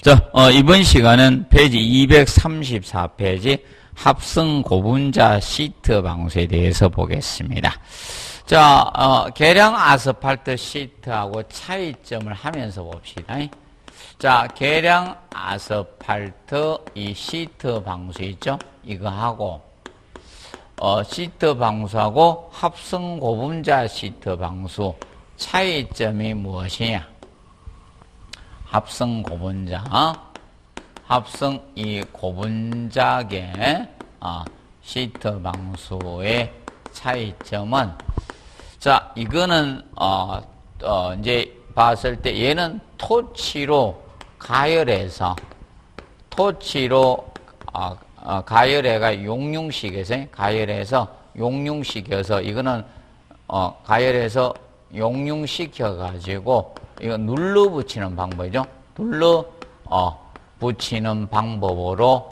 자, 이번 시간은 페이지 234페이지 합성 고분자 시트 방수에 대해서 보겠습니다. 자, 계량 아스팔트 시트하고 차이점을 하면서 봅시다. 자, 계량 아스팔트 이 시트 방수 있죠? 이거 하고, 시트 방수하고 합성 고분자 시트 방수 차이점이 무엇이냐? 합성 고분자, 합성 이 고분자계 시트 방수의 차이점은, 자, 이거는 이제 봤을 때 얘는 토치로 가열해서 가열해가 용융시켜서 가열해서 용융시켜서 이거는 가열해서 용융시켜 가지고 이거 눌러 붙이는 방법이죠. 눌러 붙이는 방법으로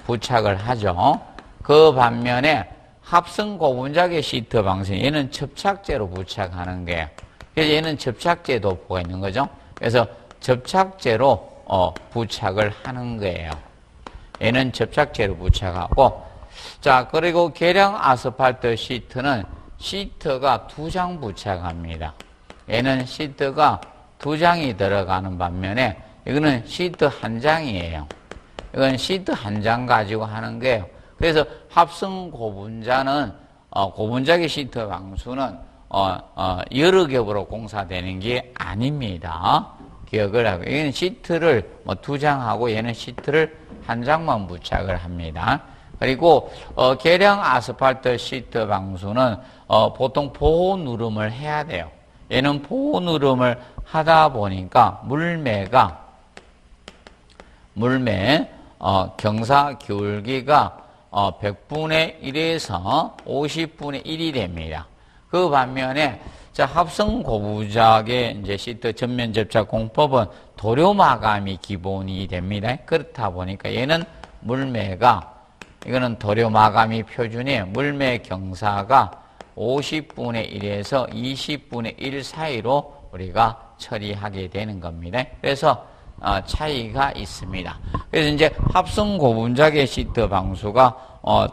부착을 하죠. 그 반면에 합성 고분자계 시트 방식 얘는 접착제로 부착하는 거예요. 그래서 얘는 접착제 도포가 있는 거죠. 그래서 접착제로 부착을 하는 거예요. 얘는 접착제로 부착하고, 자, 그리고 계량 아스팔트 시트는 시트가 2장 부착합니다. 얘는 시트가 2장이 들어가는 반면에 이거는 시트 1장이에요. 이건 시트 1장 가지고 하는 거예요. 그래서 합성 고분자는 고분자계 시트 방수는 여러 겹으로 공사되는 게 아닙니다. 기억을 하고, 이건 시트를 2장하고 얘는 시트를 1장만 부착을 합니다. 그리고 계량 아스팔트 시트 방수는 보통 보호 누름을 해야 돼요. 얘는 보호 누름을 하다 보니까 물매 경사 기울기가 100분의 1에서 50분의 1이 됩니다. 그 반면에 자, 합성 고분자계 이제 시트 전면 접착 공법은 도료 마감이 기본이 됩니다. 그렇다 보니까 얘는 이거는 도료 마감이 표준이에요. 물매 경사가 50분의 1에서 20분의 1 사이로 우리가 처리하게 되는 겁니다. 그래서 차이가 있습니다. 그래서 이제 합성 고분자계 시트 방수가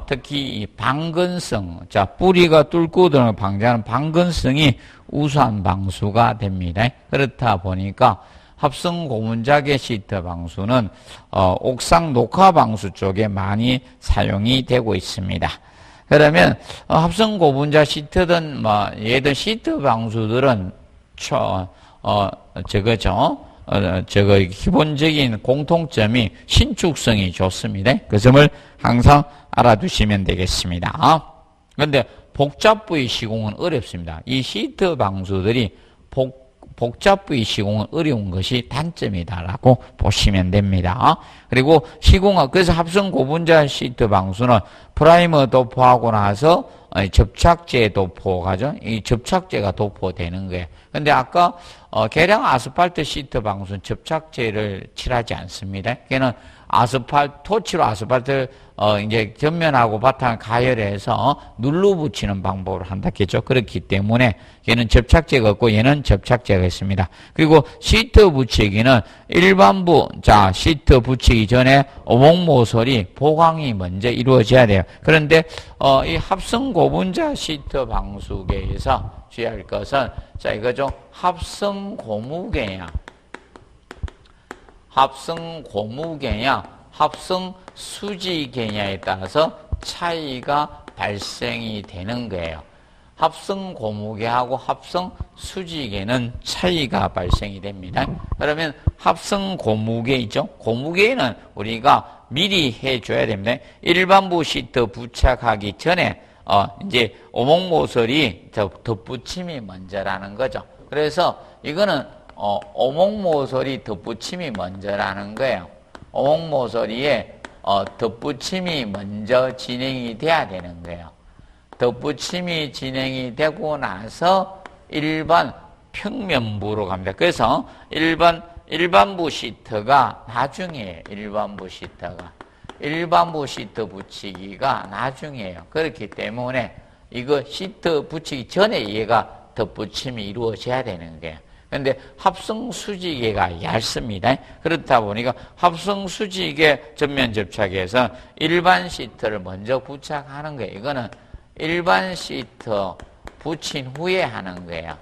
특히 이 방근성, 자, 뿌리가 뚫고 들어오는 방지하는 방근성이 우수한 방수가 됩니다. 그렇다 보니까 합성 고분자계 시트 방수는 옥상 녹화 방수 쪽에 많이 사용이 되고 있습니다. 그러면 합성 고분자 시트든 얘든 시트 방수들은 기본적인 공통점이 신축성이 좋습니다. 그 점을 항상 알아두시면 되겠습니다. 그런데 복잡 부위 시공은 어렵습니다. 이 시트 방수들이 복잡 부위 시공은 어려운 것이 단점이다라고 보시면 됩니다. 그리고 그래서 합성 고분자 시트 방수는 프라이머 도포하고 나서 접착제 도포가죠. 이 접착제가 도포되는 거예요. 근데 아까 계량 아스팔트 시트 방수는 접착제를 칠하지 않습니다. 걔는 토치로 아스팔트 이제 전면하고 바탕을 가열해서 눌러 붙이는 방법으로 한다겠죠. 그렇기 때문에 얘는 접착제가 없고 얘는 접착제가 있습니다. 그리고 시트 붙이기는 자, 시트 붙이기 전에 오목모서리 보강이 먼저 이루어져야 돼요. 그런데 이 합성 고분자 시트 방수계에서 주의할 것은, 자, 이거죠. 합성 고무계냐, 합성 수지계냐에 따라서 차이가 발생이 되는 거예요. 합성 고무계하고 합성 수지계는 차이가 발생이 됩니다. 그러면 합성 고무계 있죠? 고무계는 우리가 미리 해줘야 됩니다. 일반부 시트 부착하기 전에 이제 오목모서리 덧붙임이 먼저라는 거죠. 그래서 이거는 오목모서리 덧붙임이 먼저라는 거예요. 오목모서리에 덧붙임이 먼저 진행이 돼야 되는 거예요. 덧붙임이 진행이 되고 나서 일반 평면부로 갑니다. 그래서 일반부 시트가 나중이에요. 일반부 시트 붙이기가 나중이에요. 그렇기 때문에 이거 시트 붙이기 전에 얘가 덧붙임이 이루어져야 되는 거예요. 그런데 합성수지개가 얇습니다. 그렇다 보니까 합성수지개 전면 접착해서 일반 시트를 먼저 부착하는 거예요. 이거는 일반 시트 붙인 후에 하는 거예요.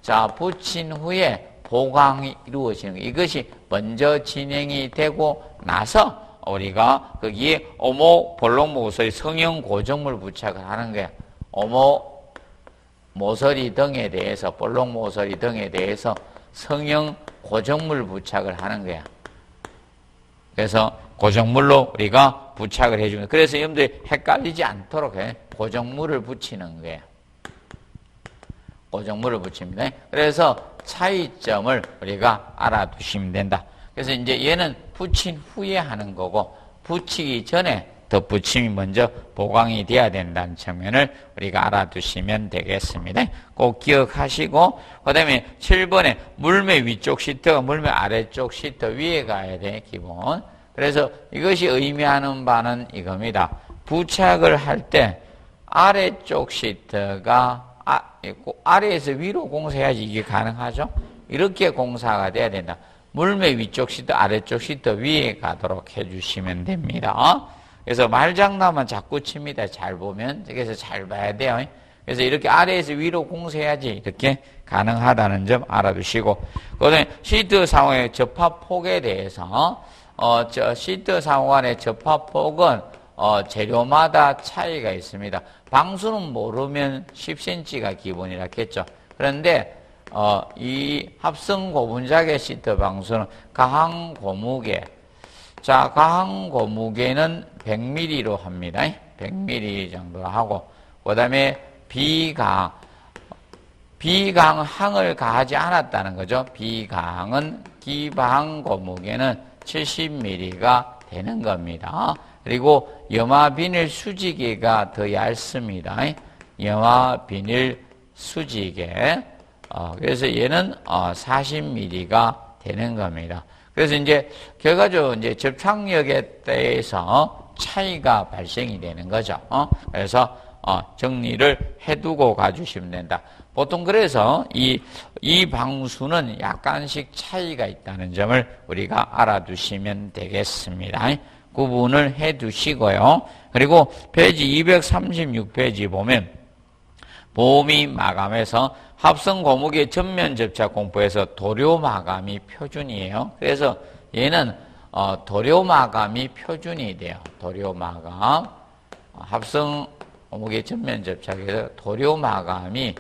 자, 붙인 후에 보강이 이루어지는 거예요. 이것이 먼저 진행이 되고 나서 우리가 거기에 오목, 볼록 모서리, 성형 고정물 부착을 하는 거예요. 오목 모서리 등에 대해서, 볼록 모서리 등에 대해서 성형 고정물 부착을 하는 거야. 그래서 고정물로 우리가 부착을 해주는 거예요. 그래서 여러분들이 헷갈리지 않도록 고정물을 붙이는 거예요. 고정물을 붙입니다. 그래서 차이점을 우리가 알아두시면 된다. 그래서 이제 얘는 붙인 후에 하는 거고, 붙이기 전에 덧붙임이 먼저 보강이 돼야 된다는 측면을 우리가 알아두시면 되겠습니다. 꼭 기억하시고, 그 다음에 7번에 물매 위쪽 시트가 물매 아래쪽 시트 위에 가야 돼, 기본. 그래서 이것이 의미하는 바는 이겁니다. 부착을 할 때 아래쪽 시트가 아래에서 위로 공사해야지 이게 가능하죠. 이렇게 공사가 돼야 된다. 물매 위쪽 시트, 아래쪽 시트 위에 가도록 해주시면 됩니다. 그래서 말장난만 자꾸 칩니다. 잘 보면. 그래서 잘 봐야 돼요. 그래서 이렇게 아래에서 위로 공사해야지 이렇게 가능하다는 점 알아두시고, 그다음에 시트 상호의 접합폭에 대해서 시트 상호 간의 접합폭은 재료마다 차이가 있습니다. 방수는 모르면 10cm가 기본이라겠죠. 그런데 이 합성 고분자개 시트 방수는 가항 고무게, 자, 가항 고무게는 100mm로 합니다. 100mm 정도 하고, 그 다음에 비강항을 가하지 않았다는 거죠. 비강은 기방 고무게는 70mm가 되는 겁니다. 그리고 염화 비닐 수지개가 더 얇습니다. 염화 비닐 수지개. 그래서 얘는 40mm가 되는 겁니다. 그래서 이제 결과적으로 이제 접착력에 대해서 차이가 발생이 되는 거죠. 그래서 정리를 해두고 가주시면 된다. 보통 그래서 이 방수는 약간씩 차이가 있다는 점을 우리가 알아두시면 되겠습니다. 구분을 해두시고요. 그리고 페이지 236페이지 보면 보미 마감에서 합성 고무계 전면 접착 공포에서 도료 마감이 표준이에요. 그래서 얘는 도료 마감이 표준이 돼요. 도료 마감. 합성 고무계 전면 접착에서 도료 마감이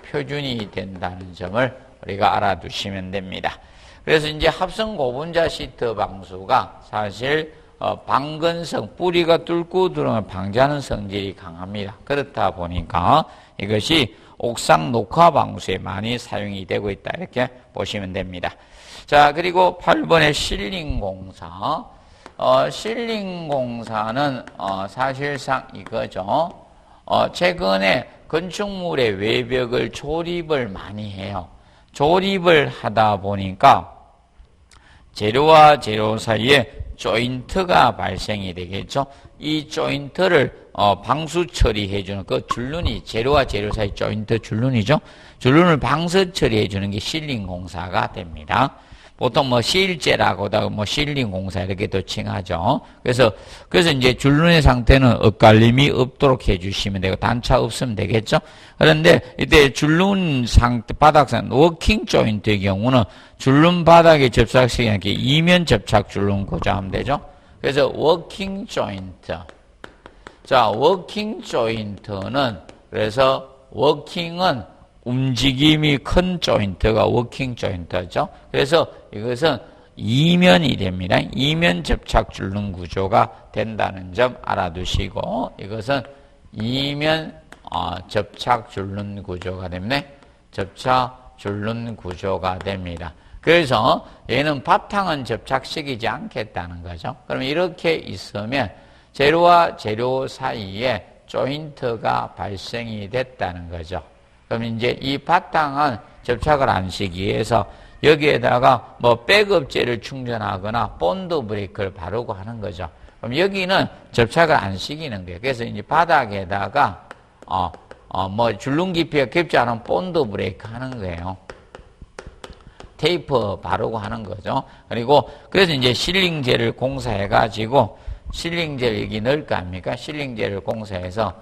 표준이 된다는 점을 우리가 알아두시면 됩니다. 그래서 이제 합성 고분자 시트 방수가 사실 방건성, 뿌리가 뚫고 들어오면 방지하는 성질이 강합니다. 그렇다 보니까 이것이 옥상 녹화 방수에 많이 사용이 되고 있다, 이렇게 보시면 됩니다. 자, 그리고 8번의 실링 공사. 실링 공사는 사실상 이거죠. 최근에 건축물의 외벽을 조립을 많이 해요. 조립을 하다 보니까 재료와 재료 사이에 조인트가 발생이 되겠죠. 이 조인트를 방수 처리해주는 그 줄눈이, 재료와 재료 사이 조인트 줄눈이죠. 줄눈을 방수 처리해주는 게 실링 공사가 됩니다. 보통 실제라고도 실링 공사 이렇게도 칭하죠. 그래서 이제 줄눈의 상태는 엇갈림이 없도록 해주시면 되고, 단차 없으면 되겠죠. 그런데 이때 줄눈 상태, 바닥상, 워킹 조인트의 경우는 줄눈 바닥에 접착시키는 게 이면 접착 줄눈 구조하면 되죠. 그래서 워킹 조인트. 자, 워킹 조인트는, 그래서 워킹은 움직임이 큰 조인트가 워킹 조인트죠. 그래서 이것은 이면이 됩니다. 이면 접착 줄눈 구조가 된다는 점 알아두시고, 이것은 이면 접착 줄눈 구조가 됩니다. 접착 줄눈 구조가 됩니다. 그래서 얘는 바탕은 접착시키지 않겠다는 거죠. 그러면 이렇게 있으면 재료와 재료 사이에 조인트가 발생이 됐다는 거죠. 그럼 이제 이 바탕은 접착을 안 시키기 위해서 여기에다가 백업제를 충전하거나 본드 브레이크를 바르고 하는 거죠. 그럼 여기는 접착을 안 시키는 거예요. 그래서 이제 바닥에다가 줄눈 깊이가 깊지 않은 본드 브레이크 하는 거예요. 테이프 바르고 하는 거죠. 그리고 그래서 이제 실링제를 공사해가지고 실링제를 여기 넣을 거 아닙니까? 실링제를 공사해서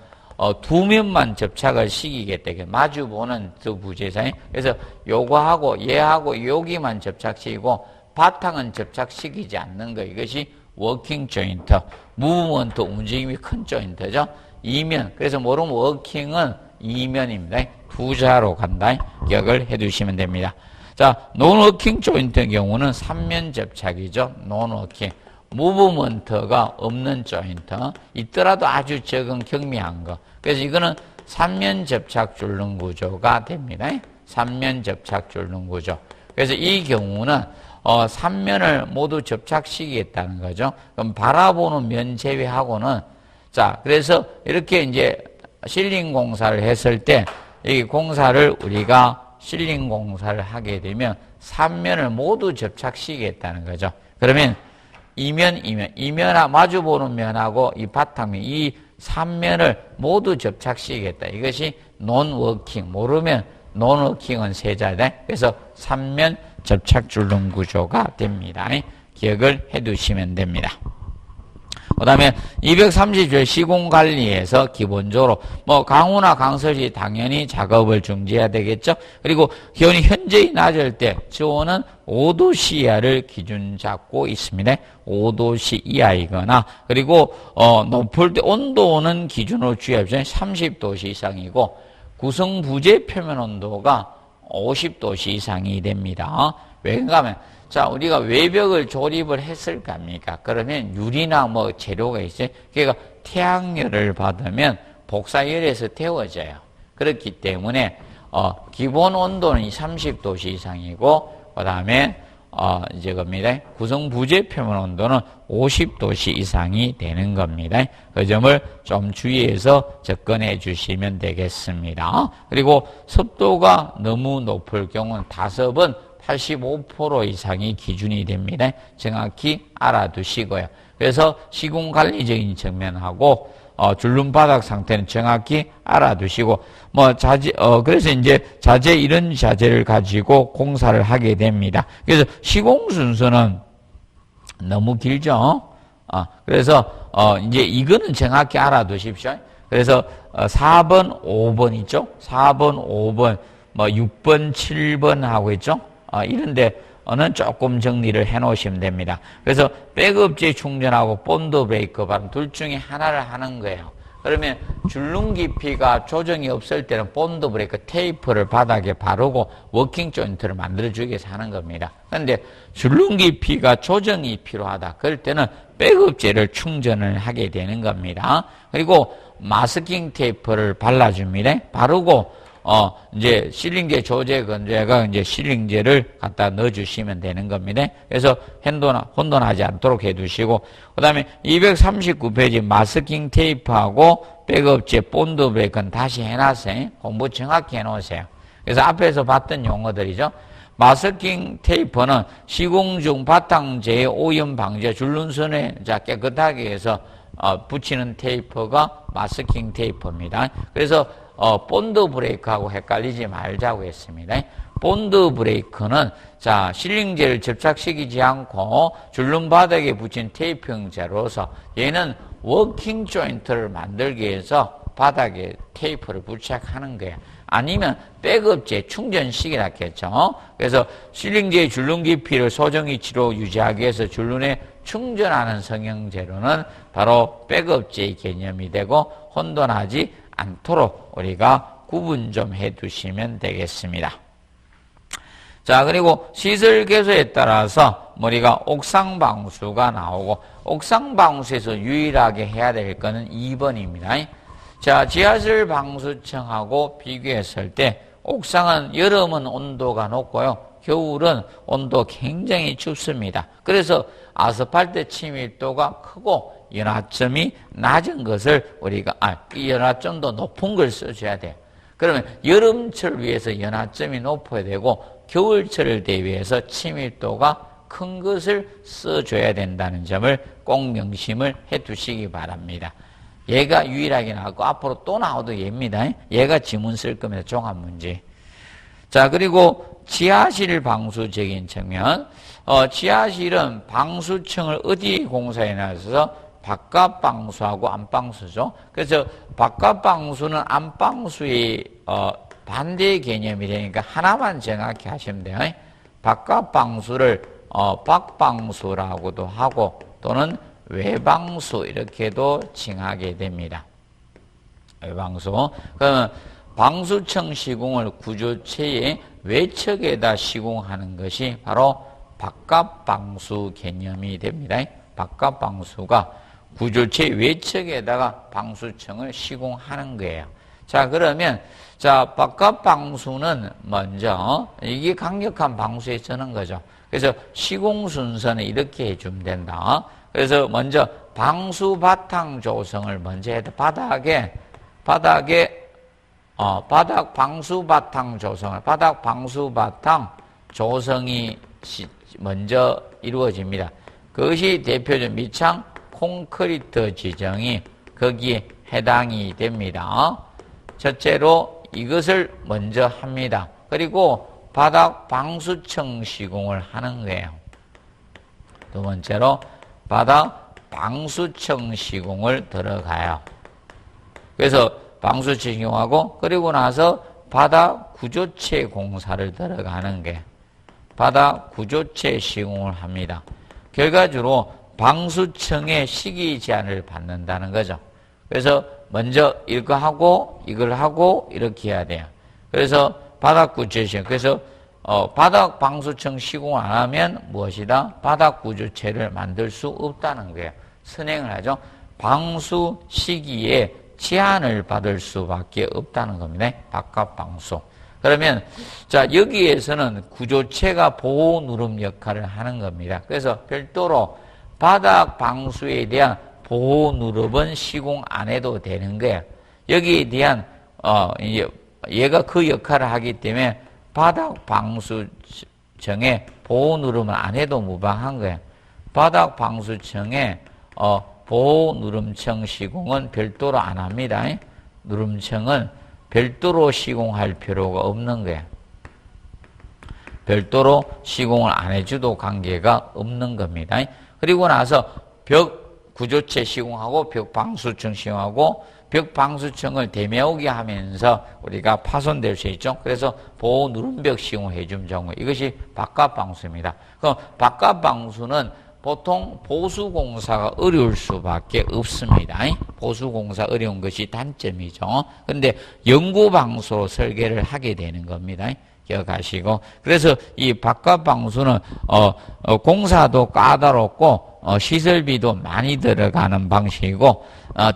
두 면만 접착을 시키겠다. 마주 보는 두 부재사에. 그래서 요거하고 얘하고 여기만 접착시키고 바탕은 접착시키지 않는 거. 이것이 워킹 조인트. 무브먼트 움직임이 큰 조인트죠. 이면. 그래서 모르면 워킹은 이면입니다. 두 자로 간다. 기억을 해 두시면 됩니다. 자, 논워킹 조인트의 경우는 3면 접착이죠. 논워킹. 무브먼트가 없는 조인트. 있더라도 아주 적은 경미한 거. 그래서 이거는 3면 접착 줄눈 구조가 됩니다. 3면 접착 줄눈 구조. 그래서 이 경우는 3면을 모두 접착시키겠다는 거죠. 그럼 바라보는 면 제외하고는 자, 그래서 이렇게 이제 실링 공사를 했을 때 이 공사를 우리가 실링 공사를 하게 되면 3면을 모두 접착시키겠다는 거죠. 그러면 이면, 마주보는 면하고 이 바탕면, 이 3면을 모두 접착시키겠다. 이것이 논워킹. 모르면 논워킹은 세자다. 그래서 3면 접착 줄눈 구조가 됩니다. 기억을 해 두시면 됩니다. 그 다음에 230조 시공관리에서 기본적으로 강우나 강설이 당연히 작업을 중지해야 되겠죠. 그리고 기온이 현저히 낮을 때 지온은 5도씨 이하를 기준 잡고 있습니다. 5도씨 이하이거나 그리고 높을 때 온도는 기준으로 주의하십시오. 30도씨 이상이고 구성 부재 표면 온도가 50도씨 이상이 됩니다. 왜 그런가 하면 자, 우리가 외벽을 조립을 했을 거 아닙니까? 그러면 유리나 재료가 있어요. 그러니까 태양열을 받으면 복사열에서 데워져요. 그렇기 때문에, 기본 온도는 30도씨 이상이고, 그 다음에, 이제 겁니다. 구성 부재 표면 온도는 50도씨 이상이 되는 겁니다. 그 점을 좀 주의해서 접근해 주시면 되겠습니다. 그리고 습도가 너무 높을 경우는 다습은 85% 이상이 기준이 됩니다. 정확히 알아두시고요. 그래서 시공관리적인 측면하고 줄눈 바닥 상태는 정확히 알아두시고 그래서 이제 이런 자재를 가지고 공사를 하게 됩니다. 그래서 시공 순서는 너무 길죠. 그래서 이제 이거는 정확히 알아두십시오. 그래서 4번, 5번 있죠. 4번, 5번, 6번, 7번 하고 있죠. 이런데는 조금 정리를 해 놓으시면 됩니다. 그래서 백업제 충전하고 본드 브레이크 바람 둘 중에 하나를 하는 거예요. 그러면 줄눈 깊이가 조정이 없을 때는 본드 브레이크 테이프를 바닥에 바르고 워킹 조인트를 만들어주기 위해서 하는 겁니다. 그런데 줄눈 깊이가 조정이 필요하다. 그럴 때는 백업제를 충전을 하게 되는 겁니다. 그리고 마스킹 테이프를 발라줍니다. 바르고 이제 실링제 조제 건조해가 이제 실링제를 갖다 넣어주시면 되는 겁니다. 그래서 혼돈하지 않도록 해두시고, 그 다음에 239페이지 마스킹 테이프하고 백업제 본드 브레이크는 다시 해놨어요. 공부 정확히 해놓으세요. 그래서 앞에서 봤던 용어들이죠. 마스킹 테이프는 시공 중 바탕재의 오염 방제 줄눈선에 깨끗하게 해서 붙이는 테이프가 마스킹 테이프입니다. 그래서 본드 브레이크하고 헷갈리지 말자고 했습니다. 본드 브레이크는 실링제를 접착시키지 않고 줄눈 바닥에 붙인 테이프 형태로서 얘는 워킹 조인트를 만들기 위해서 바닥에 테이프를 부착하는 거예요. 아니면 백업제 충전식이라 했죠. 그래서 실링제의 줄눈 깊이를 소정 위치로 유지하기 위해서 줄눈에 충전하는 성형 재료는 바로 백업제의 개념이 되고 혼돈하지 않도록 우리가 구분 좀 해두시면 되겠습니다. 자, 그리고 시설 개소에 따라서 우리가 옥상 방수가 나오고 옥상 방수에서 유일하게 해야 될 거는 2번입니다. 자, 지하실 방수층하고 비교했을 때 옥상은 여름은 온도가 높고요. 겨울은 온도 굉장히 춥습니다. 그래서 아스팔트 침입도가 크고 연화점이 낮은 것을 우리가 연화점도 높은 걸 써줘야 돼요. 그러면 여름철을 위해서 연화점이 높아야 되고 겨울철을 대비해서 침입도가 큰 것을 써줘야 된다는 점을 꼭 명심을 해 두시기 바랍니다. 얘가 유일하게 나왔고 앞으로 또 나와도 얘입니다. 얘가 지문 쓸 겁니다. 종합 문제. 자, 그리고 지하실 방수적인 측면. 지하실은 방수층을 어디 공사해 놨어서 바깥 방수하고 안방수죠. 그래서 바깥 방수는 안방수의 반대 개념이 되니까 하나만 정확히 하시면 돼요. 바깥 방수를 밖방수라고도 하고 또는 외방수 이렇게도 칭하게 됩니다. 외방수. 그러면 방수층 시공을 구조체의 외측에다 시공하는 것이 바로 바깥방수 개념이 됩니다. 바깥방수가 구조체 외측에다가 방수층을 시공하는 거예요. 자, 그러면 자, 바깥방수는 먼저 이게 강력한 방수에 쓰는 거죠. 그래서 시공 순서는 이렇게 해주면 된다. 그래서 먼저 방수 바탕 조성을 먼저 해도 바닥 방수 바탕 조성을 바닥 방수 바탕 조성이 먼저 이루어집니다. 그것이 대표적 밑창 콘크리트 지정이 거기에 해당이 됩니다. 첫째로 이것을 먼저 합니다. 그리고 바닥 방수층 시공을 하는 거예요. 두 번째로 바닥 방수층 시공을 들어가요. 그래서 방수층 시공하고 그리고 나서 바닥 구조체 공사를 들어가는 게 바닥 구조체 시공을 합니다. 결과적으로 방수층의 시기 제한을 받는다는 거죠. 그래서 먼저 이거 하고 이걸 하고 이렇게 해야 돼요. 그래서 바닥 구조체 시공. 그래서 바닥 방수층 시공 안 하면 무엇이다? 바닥 구조체를 만들 수 없다는 거예요. 선행을 하죠. 방수 시기에 제한을 받을 수밖에 없다는 겁니다. 바깥 방수. 그러면 자 여기에서는 구조체가 보호 누름 역할을 하는 겁니다. 그래서 별도로 바닥 방수에 대한 보호 누름은 시공 안 해도 되는 거예요. 여기에 대한 얘가 그 역할을 하기 때문에 바닥 방수층에 보호 누름은 안 해도 무방한 거예요. 바닥 방수층에 보호 누름층 시공은 별도로 안 합니다. 누름층은 별도로 시공할 필요가 없는 거예요. 별도로 시공을 안 해줘도 관계가 없는 겁니다. 그리고 나서 벽 구조체 시공하고 벽 방수층 시공하고 벽 방수층을 대매우게 하면서 우리가 파손될 수 있죠. 그래서 보호 누름벽 시공을 해주면 좋은 거예요. 이것이 바깥 방수입니다. 그럼 바깥 방수는 보통 보수공사가 어려울 수밖에 없습니다. 보수공사 어려운 것이 단점이죠. 그런데 영구방수로 설계를 하게 되는 겁니다. 기억하시고. 그래서 이 바깥방수는 공사도 까다롭고 시설비도 많이 들어가는 방식이고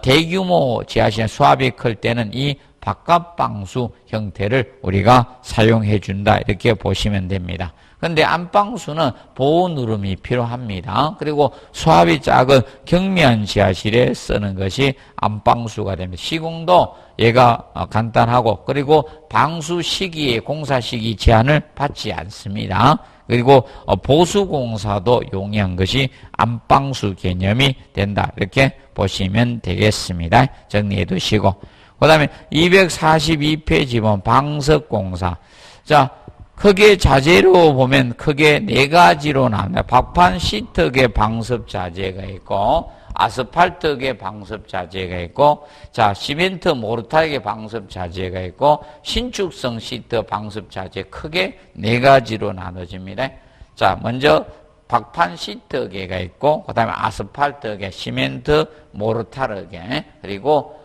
대규모 지하실 수압이 클 때는 이 바깥방수 형태를 우리가 사용해 준다. 이렇게 보시면 됩니다. 근데 안방수는 보호 누름이 필요합니다. 그리고 수압이 작은 경미한 지하실에 쓰는 것이 안방수가 됩니다. 시공도 얘가 간단하고 그리고 방수 시기에 공사 시기 제한을 받지 않습니다. 그리고 보수공사도 용이한 것이 안방수 개념이 된다. 이렇게 보시면 되겠습니다. 정리해 두시고. 그 다음에 242페이지 보면 방석공사. 자, 크게 자재로 보면 크게 네 가지로 나옵니다. 박판 시트계 방석 자재가 있고 아스팔트계 방석 자재가 있고 자 시멘트 모르타르계 방석 자재가 있고 신축성 시트 방석 자재 크게 네 가지로 나눠집니다. 자 먼저 박판 시트계가 있고 그다음에 아스팔트계 시멘트 모르타르계 그리고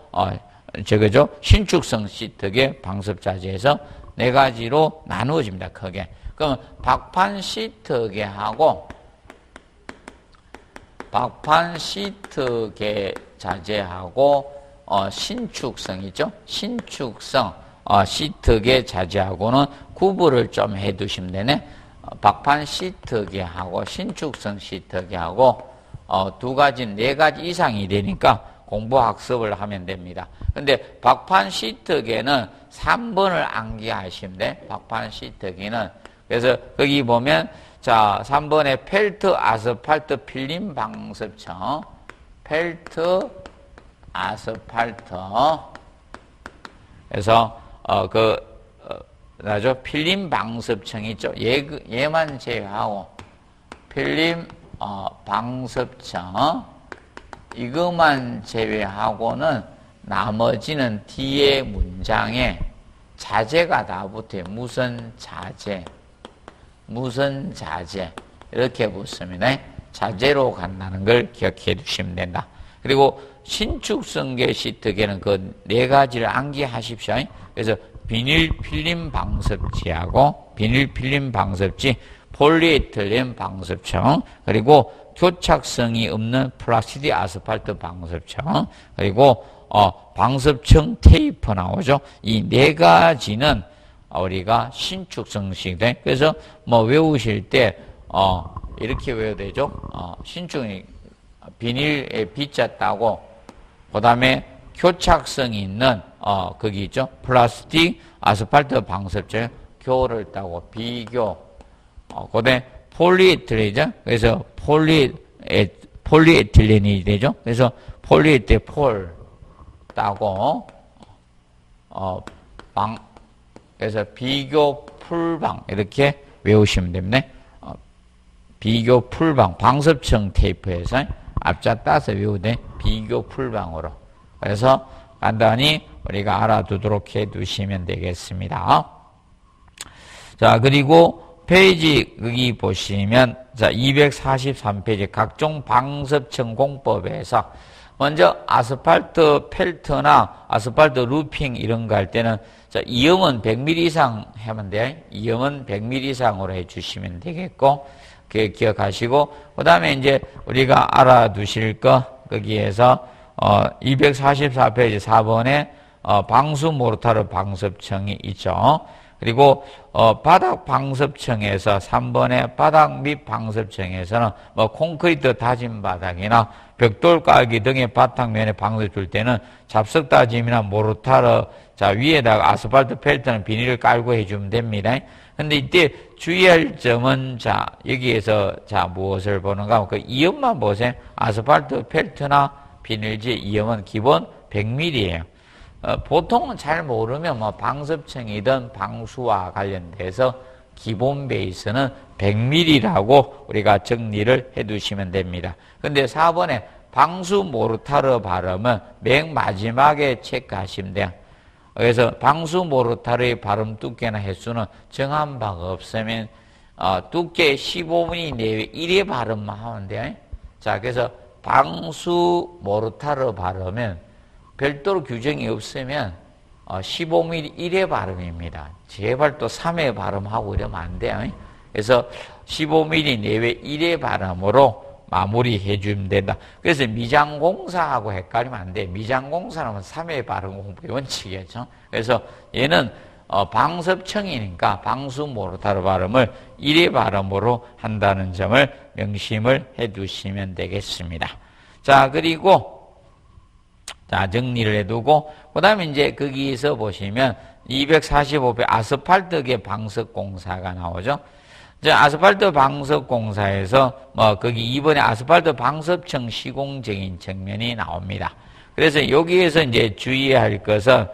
저거죠 신축성 시트계 방석 자재에서 네 가지로 나누어집니다. 크게. 그럼 박판 시트계하고 박판 시트계 자재하고 신축성 있죠? 신축성 시트계 자재하고는 구분을 좀 해두시면 되네. 박판 시트계하고 신축성 시트계하고 두 가지, 네 가지 이상이 되니까 공부학습을 하면 됩니다. 근데 박판 시트계는 3번을 암기하시면 돼. 박판 시트계는. 그래서 거기 보면 자 3번에 펠트 아스팔트 필름 방석청 펠트 아스팔트 그래서 나죠? 필름 방습청 있죠? 얘만 제외하고 필름 방습청 이것만 제외하고는 나머지는 뒤에 문장에 자제가 다 붙어요. 무슨 자제, 무슨 자제 이렇게 붙습니다. 자제로 간다는 걸 기억해 두시면 된다. 그리고 신축성계 시트계는 그 네 가지를 암기하십시오. 그래서 비닐 필름 방습지하고 비닐 필름 방습지, 폴리에틸렌 방습청, 그리고 교착성이 없는 플라스틱 아스팔트 방습청, 그리고 방습청 테이프 나오죠. 이 네 가지는 우리가 신축성식대. 그래서 뭐 외우실 때 이렇게 외워야 되죠. 신축이 비닐에 비자 따고 그다음에 교착성이 있는 거기 있죠. 플라스틱 아스팔트 방습제 교를 따고 비교. 그다음에 폴리에틸렌이죠. 그래서 폴리에틸렌이 되죠. 그래서 폴리에틸 폴 따고 그래서 비교 풀방 이렇게 외우시면 됩니다. 비교 풀방 방습청 테이프에서 앞자 따서 외우되 비교 풀방으로. 그래서 간단히 우리가 알아두도록 해 두시면 되겠습니다. 자, 그리고 페이지 여기 보시면 자 243페이지 각종 방습청 공법에서 먼저 아스팔트 펠트나 아스팔트 루핑 이런 거 할 때는 자, 이음은 100mm 이상 하면 돼요. 이음은 100mm 이상으로 해 주시면 되겠고 기억하시고 그다음에 이제 우리가 알아두실 거 거기에서 244페이지 4번에 방수 모르타르 방습청이 있죠. 그리고 바닥 방습청에서 3번에 바닥 및 방습청에서는 뭐 콘크리트 다진 바닥이나 벽돌 깔기 등의 바닥면에 방습 줄 때는 잡석 다짐이나 모르타르 자 위에다가 아스팔트 펠트는 비닐을 깔고 해주면 됩니다. 근데 이때 주의할 점은 자 여기에서 자 무엇을 보는가 하면 그 이음만 보세요. 아스팔트 펠트나 비닐지 이음은 기본 100mm예요. 보통은 잘 모르면 뭐 방습청이든 방수와 관련돼서 기본 베이스는 100mm라고 우리가 정리를 해 두시면 됩니다. 근데 4번에 방수 모르타르 발음은 맨 마지막에 체크하시면 돼요. 그래서 방수 모르타르의 발음 두께나 횟수는 정한 바가 없으면 두께 15mm 내외 1의 발음만 하면 돼요. 자, 그래서 방수 모르타르 발음은 별도로 규정이 없으면 15mm 1의 발음입니다. 제발 또 3의 발음하고 이러면 안 돼요. 그래서 15mm 내외 1의 발음으로 마무리해 주면 된다. 그래서 미장공사하고 헷갈리면 안 돼. 미장공사는 3의 발음 공부의 원칙이죠. 그래서 얘는 방습청이니까 방수 모르타르 발음을 1의 발음으로 한다는 점을 명심을 해 두시면 되겠습니다. 자, 그리고 자, 정리를 해두고, 그 다음에 이제 거기서 보시면 245배 아스팔트계 방석공사가 나오죠. 이제 아스팔트 방석공사에서 거기 2번에 아스팔트 방석청 시공적인 측면이 나옵니다. 그래서 여기에서 이제 주의할 것은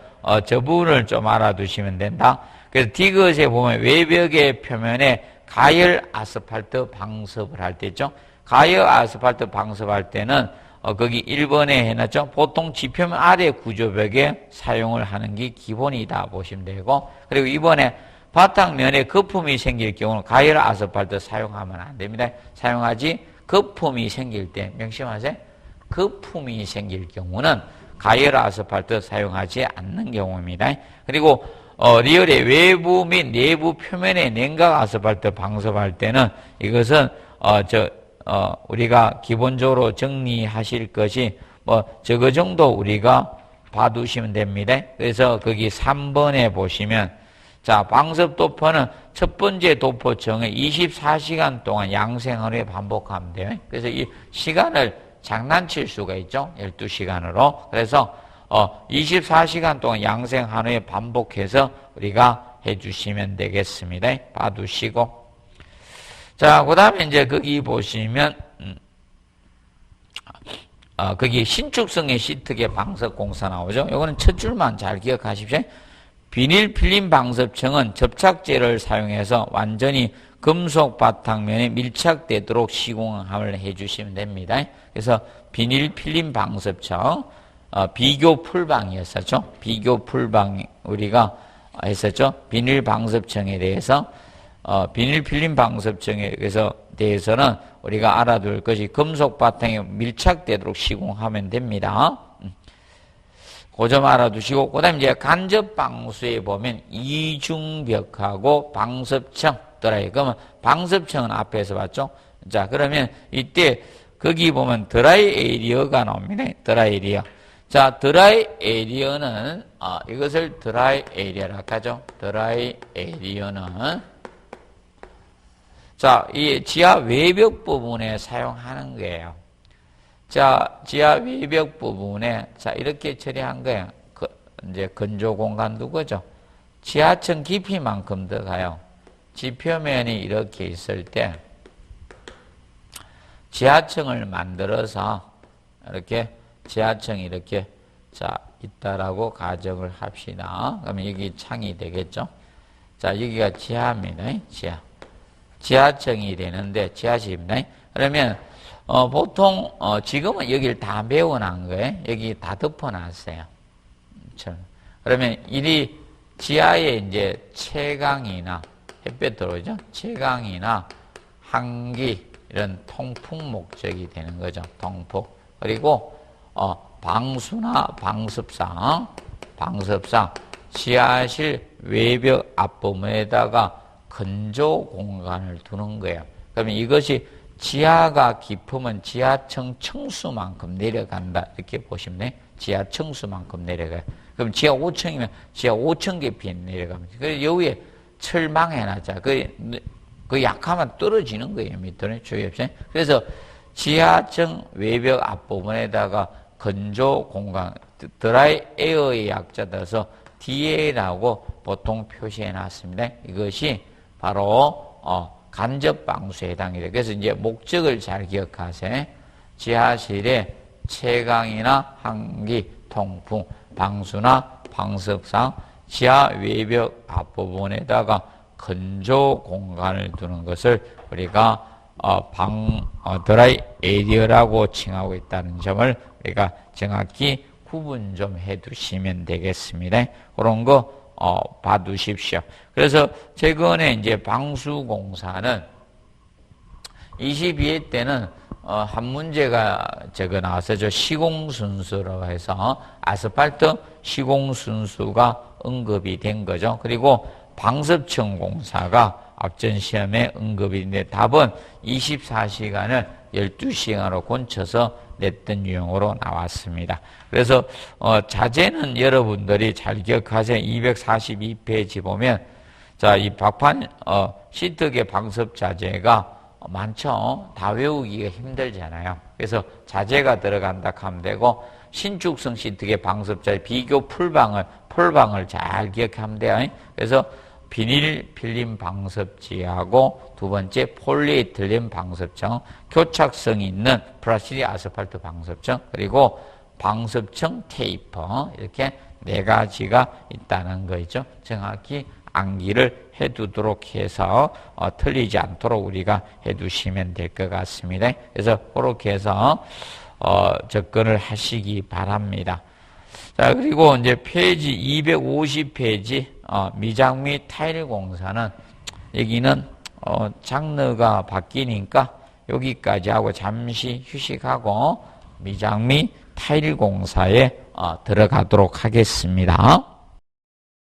저 부분을 좀 알아두시면 된다. 그래서 디귿에 보면 외벽의 표면에 가열 아스팔트 방석을 할 때죠. 가열 아스팔트 방석할 때는 거기 1번에 해놨죠. 보통 지표면 아래 구조벽에 사용을 하는 게 기본이다 보시면 되고, 그리고 2번에 바닥면에 거품이 생길 경우는 가열 아스팔트 사용하면 안 됩니다. 사용하지 거품이 생길 때 명심하세요. 거품이 생길 경우는 가열 아스팔트 사용하지 않는 경우입니다. 그리고 리얼의 외부 및 내부 표면의 냉각 아스팔트 방습할 때는 이것은 우리가 기본적으로 정리하실 것이 저거 정도 우리가 봐두시면 됩니다. 그래서 거기 3번에 보시면 자, 방습 도포는 첫 번째 도포청에 24시간 동안 양생하루에 반복하면 돼요. 그래서 이 시간을 장난칠 수가 있죠. 12시간으로. 그래서 24시간 동안 양생 한후에 반복해서 우리가 해주시면 되겠습니다. 봐두시고. 자, 그 다음에 이제 거기 보시면, 거기 신축성의 시트계 방석공사 나오죠. 요거는 첫 줄만 잘 기억하십시오. 비닐 필름 방섭청은 접착제를 사용해서 완전히 금속 바탕면에 밀착되도록 시공함을 해주시면 됩니다. 그래서 비닐 필름 방섭청, 비교 풀방이었었죠. 비교 풀방 우리가 했었죠. 비닐 방섭청에 대해서 비닐 필름 방섭청에 대해서는 우리가 알아둘 것이 금속 바탕에 밀착되도록 시공하면 됩니다. 그 점 알아두시고, 그 다음에 이제 간접 방수에 보면 이중벽하고 방섭청 드라이. 그러면 방섭청은 앞에서 봤죠? 자, 그러면 이때 거기 보면 드라이 에리어가 나옵니다. 드라이 에리어. 자, 드라이 에리어는, 이것을 드라이 에리어라고 하죠. 드라이 에리어는, 자, 이 지하 외벽 부분에 사용하는 거예요. 자, 지하 외벽 부분에, 자, 이렇게 처리한 거예요. 이제 건조 공간도 그죠? 지하층 깊이만큼 들어가요. 지표면이 이렇게 있을 때, 지하층을 만들어서, 이렇게, 지하층이 이렇게, 자, 있다라고 가정을 합시다. 그러면 여기 창이 되겠죠? 자, 여기가 지하입니다. 지하. 지하층이 되는데, 지하실입니다. 그러면, 보통, 지금은 여기를 다 메워놓은 거예요. 여기 다 덮어놨어요. 그러면 이리 지하에 이제 채광이나, 햇볕 들어오죠? 채광이나 환기, 이런 통풍 목적이 되는 거죠. 통풍. 그리고, 방수나 방습상, 지하실 외벽 앞부분에다가 건조 공간을 두는 거예요. 그러면 이것이 지하가 깊으면 지하층 층수만큼 내려간다. 이렇게 보시면 돼요. 지하 층수만큼 내려가요. 그럼 지하 5층이면 지하 5층 깊이 내려갑니다. 그래서 여기에 철망 해놨자. 그 약하면 떨어지는 거예요. 밑으로 주의없이. 그래서 지하층 외벽 앞부분에다가 건조 공간, 드라이 에어의 약자라서 DA라고 보통 표시해 놨습니다. 이것이 바로, 간접 방수에 해당이 돼요. 그래서 이제 목적을 잘 기억하세요. 지하실에 채광이나 환기, 통풍, 방수나 방석상 지하 외벽 앞부분에다가 건조 공간을 두는 것을 우리가 드라이 에리어라고 칭하고 있다는 점을 우리가 정확히 구분 좀 해두시면 되겠습니다. 그런 거 봐두십시오. 그래서 최근에 이제 방수공사는 22회 때는 한 문제가 나왔어요. 시공순수라고 해서 아스팔트 시공순수가 언급이 된 거죠. 그리고 방섭청 공사가 앞전 시험에 언급이 됐는데 답은 24시간을 12시간으로 곤쳐서 냈던 유형으로 나왔습니다. 그래서 자재는 여러분들이 잘 기억하세요. 242페이지 보면 자, 이 박판 시트계 방섭 자재가 많죠. 다 외우기가 힘들잖아요. 그래서 자재가 들어간다 하면 되고 신축성 시트계 방섭 자재 비교 풀방을 잘 기억하면 돼요. 그래서 비닐 필름 방섭지하고 두 번째 폴리에틸렌 방섭청, 교착성이 있는 프라시리 아스팔트 방섭청, 그리고 방섭청 테이퍼, 이렇게 네 가지가 있다는 거죠. 정확히 암기를 해두도록 해서 틀리지 않도록 우리가 해두시면 될 것 같습니다. 그래서 그렇게 해서 접근을 하시기 바랍니다. 자, 그리고 이제 페이지 250페이지 미장미 타일 공사는 여기는 장르가 바뀌니까 여기까지 하고 잠시 휴식하고 미장미 타일 공사에 들어가도록 하겠습니다.